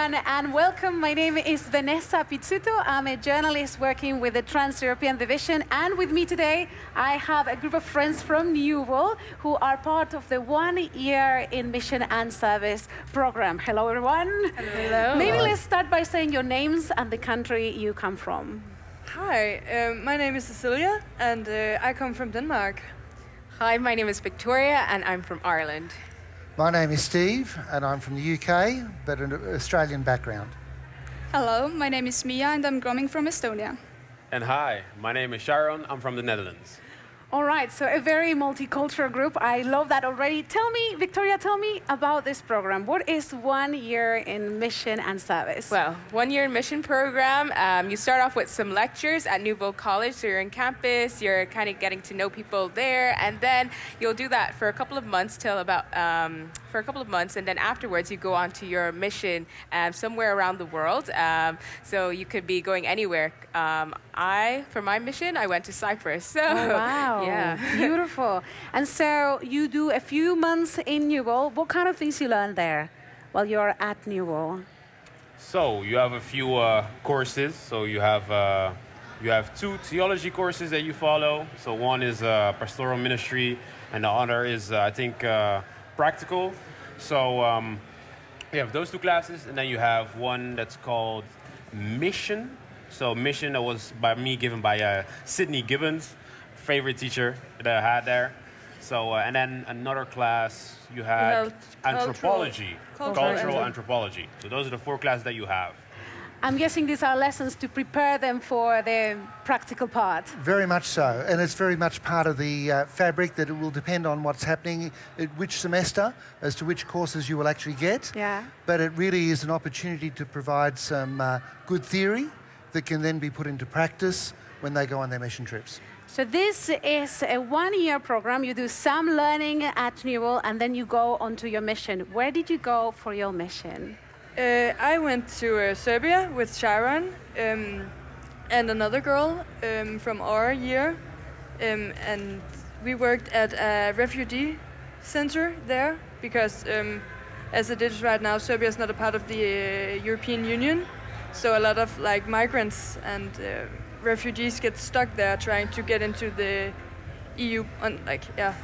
everyone, and welcome. My name is Vanessa Pizzuto. I'm a journalist working with the Trans-European Division, and with me today, I have a group of friends from Newbold who are part of the 1 year in mission and service program. Hello, everyone. Hello. Maybe let's start by saying your names and the country you come from. Hi, my name is CECILIA, and I come from Denmark. Hi, my name is Victoria, and I'm from Ireland. My name is Steve, and I'm from the UK, but an Australian background. Hello, my name is Mia, and I'm coming from Estonia. And hi, my name is SHARON. I'm from the Netherlands. All right, so a very multicultural group. I love that already. Tell me, Victoria, tell me about this program. What is 1 year in mission and service? Well, 1 year mission program. You start off with some lectures at Newbold College, so you're in campus, you're kind of getting to know people there, and then you'll do that for a couple of months and then afterwards you go on to your mission somewhere around the world. So you could be going anywhere. For my mission, I went to Cyprus. So, oh, wow. Yeah. Beautiful. And so you do a few months in Newbold. What kind of things you learn there while you're at Newbold? So you have a few courses. So you have 2 theology courses that you follow. So one is pastoral ministry, and the other is, I think, practical. So you have those 2 classes, and then you have one that's called mission. So mission, that was given by Sydney Gibbons, favorite teacher that I had there. So and then another class you had anthropology, cultural anthropology. So those are the 4 classes that you have. I'm guessing these are lessons to prepare them for the practical part. Very much so, and it's very much part of the fabric that it will depend on what's happening at which semester as to which courses you will actually get. Yeah. But it really is an opportunity to provide some good theory that can then be put into practice when they go on their mission trips. So this is a 1 year program. You do some learning at Newbold, and then you go on to your mission. Where did you go for your mission? I went to Serbia with SHARON and another girl from our year, and we worked at a refugee center there because, as it is right now, Serbia is not a part of the European Union, so a lot of migrants and refugees get stuck there trying to get into the EU,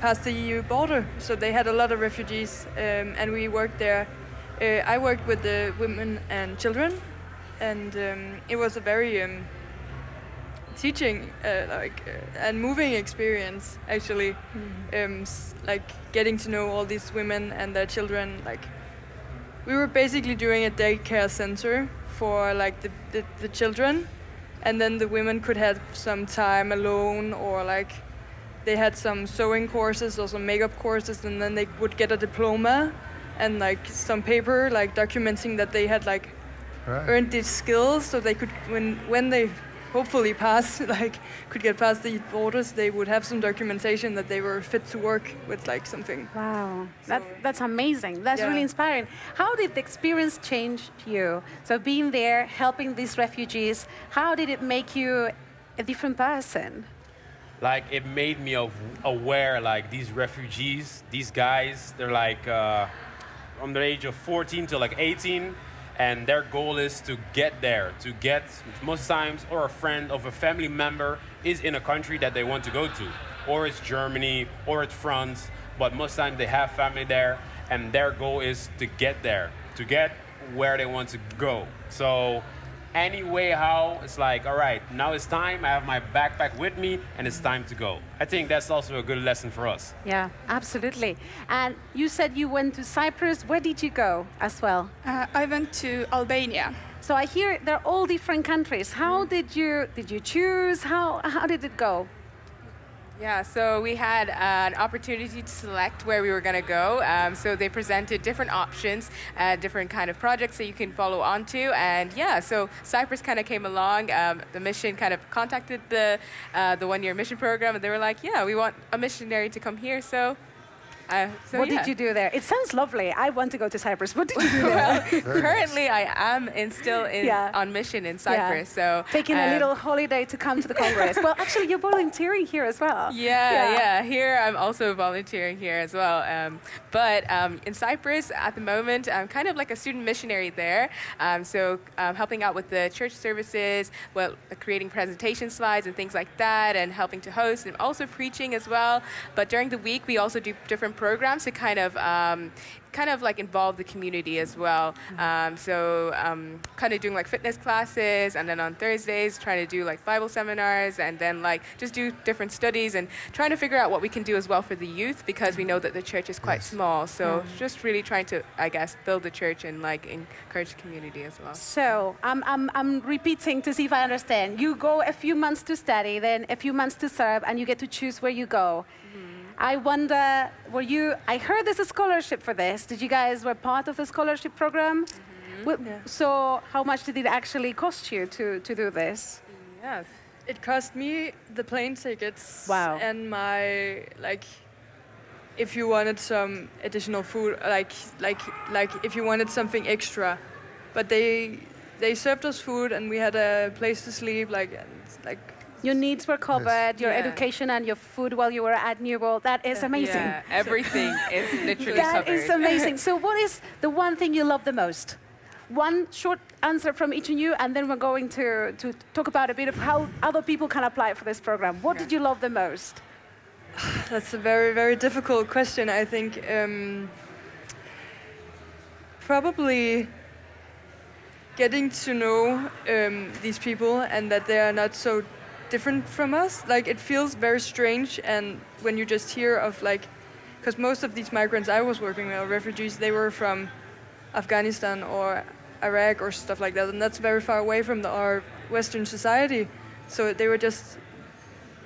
past the EU border. So they had a lot of refugees, and we worked there. I worked with the women and children, and it was a very teaching and moving experience, actually. Getting to know all these women and their children. We were basically doing a daycare center for the children, and then the women could have some time alone, or they had some sewing courses or some makeup courses, and then they would get a diploma and some paper documenting that they had earned these skills, so they could when they hopefully pass could get past the borders, they would have some documentation that they were fit to work with something. Wow, that's amazing. That's really inspiring. How did the experience change you? So being there, helping these refugees, how did it make you a different person? It made me aware, these refugees, these guys, they're from the age of 14 to 18, and their goal is to get there, most times, or a friend of a family member is in a country that they want to go to, or it's Germany, or it's France, but most times they have family there, and their goal is to get there, to get where they want to go. So anyway, it's all right, now it's time, I have my backpack with me, and it's time to go. I think that's also a good lesson for us. Yeah, absolutely. And you said you went to Cyprus. Where did you go as well? I went to Albania. So I hear they're all different countries. How did you choose? How did it go? Yeah, so we had an opportunity to select where we were going to go. So they presented different options, different kind of projects that you can follow on to. And so Cyprus kind of came along. The mission kind of contacted the 1 year mission program, and they were like, yeah, we want a missionary to come here. So What did you do there? It sounds lovely. I want to go to Cyprus. What did you do there? Currently, I am still on mission in Cyprus. So taking a little holiday to come to the Congress. Well, actually, you're volunteering here as well. Yeah. Here, I'm also volunteering here as well. But in Cyprus, at the moment, I'm kind of like a student missionary there. So helping out with the church services, creating presentation slides and things like that, and helping to host, and also preaching as well. But during the week, we also do different programs to kind of like involve the community as well. So kind of doing like fitness classes, and then on Thursdays trying to do like Bible seminars, and then like just do different studies and trying to figure out what we can do as well for the youth, because we know that the church is quite small. So just really trying to, I guess, build the church and like encourage the community as well. So I'm repeating to see if I understand. You go a few months to study, then a few months to serve, and you get to choose where you go. I wonder, I heard there's a scholarship for this. Did you guys were part of the scholarship program? So how much did it actually cost you to do this? Yes. It cost me the plane tickets. Wow. And my, like, if you wanted some additional food, like if you wanted something extra. But they served us food, and we had a place to sleep, like your needs were covered, your education and your food while you were at Newbold. That is amazing. Yeah, everything is literally covered. That is amazing. So what is the one thing you love the most? One short answer from each of you, and then we're going to talk about a bit of how other people can apply for this program. What did you love the most? That's a very, very difficult question, I think. Probably getting to know these people, and that they are not so different from us. Like, it feels very strange, and when you just hear of, like, because most of these migrants I was working with, or refugees, they were from Afghanistan or Iraq or stuff like that, and that's very far away from our Western society. So they were just,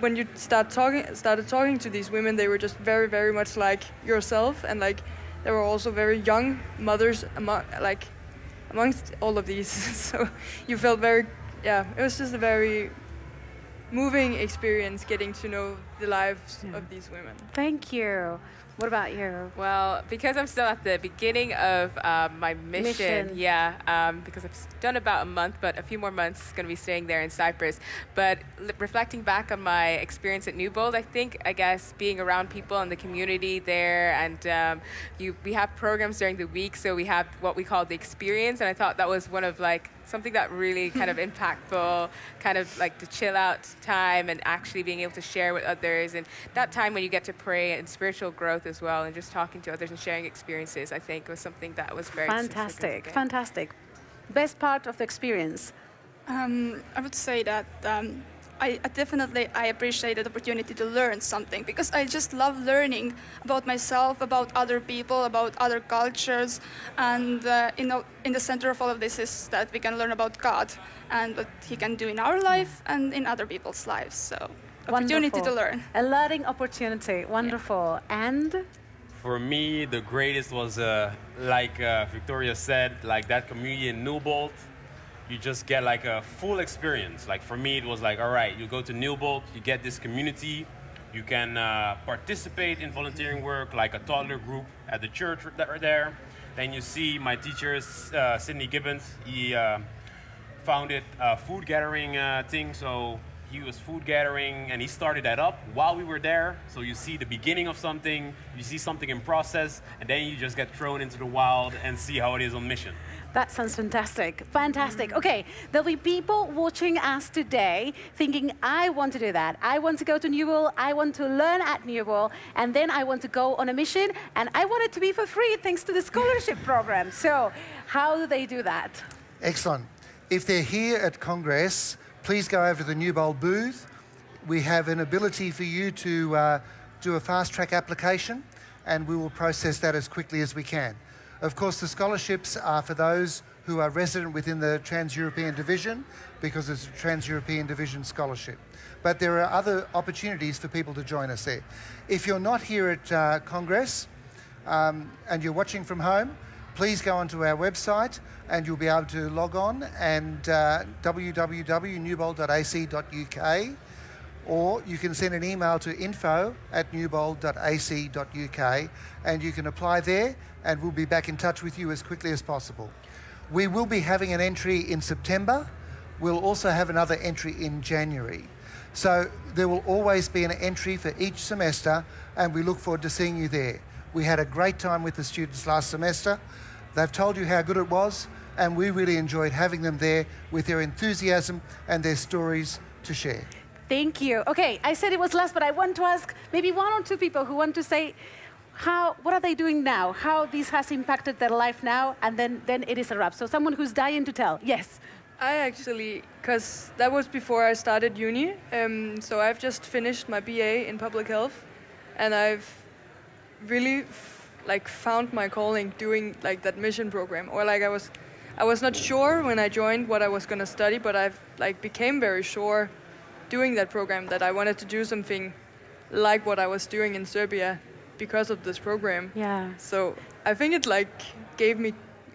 when you started talking to these women, they were just very, very much like yourself, and like they were also very young mothers amongst all of these. So you felt very, it was just a very moving experience getting to know the lives of these women. Thank you. What about you? Well, because I'm still at the beginning of my mission. Because I've done about a month, but a few more months going to be staying there in Cyprus. But reflecting back on my experience at Newbold, I guess being around people in the community there, and we have programs during the week, so we have what we call the experience, and I thought that was one of like something that really kind of impactful, kind of like the chill out time, and actually being able to share with others, and that time when you get to pray and spiritual growth as well, and just talking to others and sharing experiences, I think was something that was very fantastic. Best part of the experience? I would say that I definitely appreciate the opportunity to learn something, because I just love learning about myself, about other people, about other cultures, and in the center of all of this is that we can learn about God and what He can do in our life and in other people's lives. So opportunity to learn. A learning opportunity. Wonderful. Yeah. And? For me, the greatest was, like Victoria said, like that community in Newbold. You just get like a full experience. Like for me, it was like, all right, you go to Newbold, you get this community, you can participate in volunteering work, like a toddler group at the church that are there. Then you see my teacher, Sidney Gibbons, he founded a food gathering thing. So he was food gathering, and he started that up while we were there. So you see the beginning of something, you see something in process, and then you just get thrown into the wild and see how it is on mission. That sounds fantastic. Fantastic. Okay, there'll be people watching us today thinking, I want to do that. I want to go to Newbold. I want to learn at Newbold. And then I want to go on a mission. And I want it to be for free thanks to the scholarship program. So how do they do that? Excellent. If they're here at Congress, please go over to the Newbold booth. We have an ability for you to do a fast-track application, and we will process that as quickly as we can. Of course, the scholarships are for those who are resident within the Trans-European Division, because it's a Trans-European Division scholarship. But there are other opportunities for people to join us there. If you're not here at Congress and you're watching from home, please go onto our website and you'll be able to log on and www.newbold.ac.uk. or you can send an email to info@newbold.ac.uk and you can apply there, and we'll be back in touch with you as quickly as possible. We will be having an entry in September. We'll also have another entry in January. So there will always be an entry for each semester, and we look forward to seeing you there. We had a great time with the students last semester. They've told you how good it was, and we really enjoyed having them there with their enthusiasm and their stories to share. Thank you. Okay, I said it was last, but I want to ask maybe one or two people who want to say what are they doing now? How this has impacted their life now, and then it is a wrap. So someone who's dying to tell. Yes. I actually, because that was before I started uni, so I've just finished my BA in public health, and I've really found my calling doing that mission program. Or I was not sure when I joined what I was going to study, but I've became very sure doing that program that I wanted to do something like what I was doing in Serbia because of this program. Yeah. So I think it gave me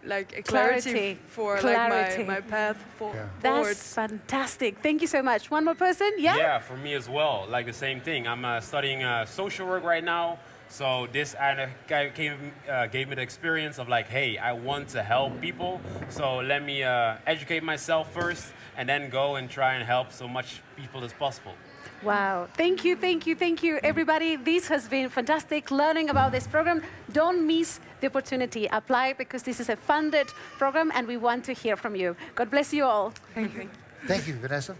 a clarity for my path forward. That's fantastic. Thank you so much. One more person? Yeah? Yeah, for me as well. The same thing. I'm studying social work right now. So this gave me the experience of hey, I want to help people. So let me educate myself first and then go and try and help so much people as possible. Wow. Thank you, thank you, thank you, everybody. This has been fantastic learning about this program. Don't miss the opportunity. Apply because this is a funded program and we want to hear from you. God bless you all. Thank you. Thank you, Vanessa.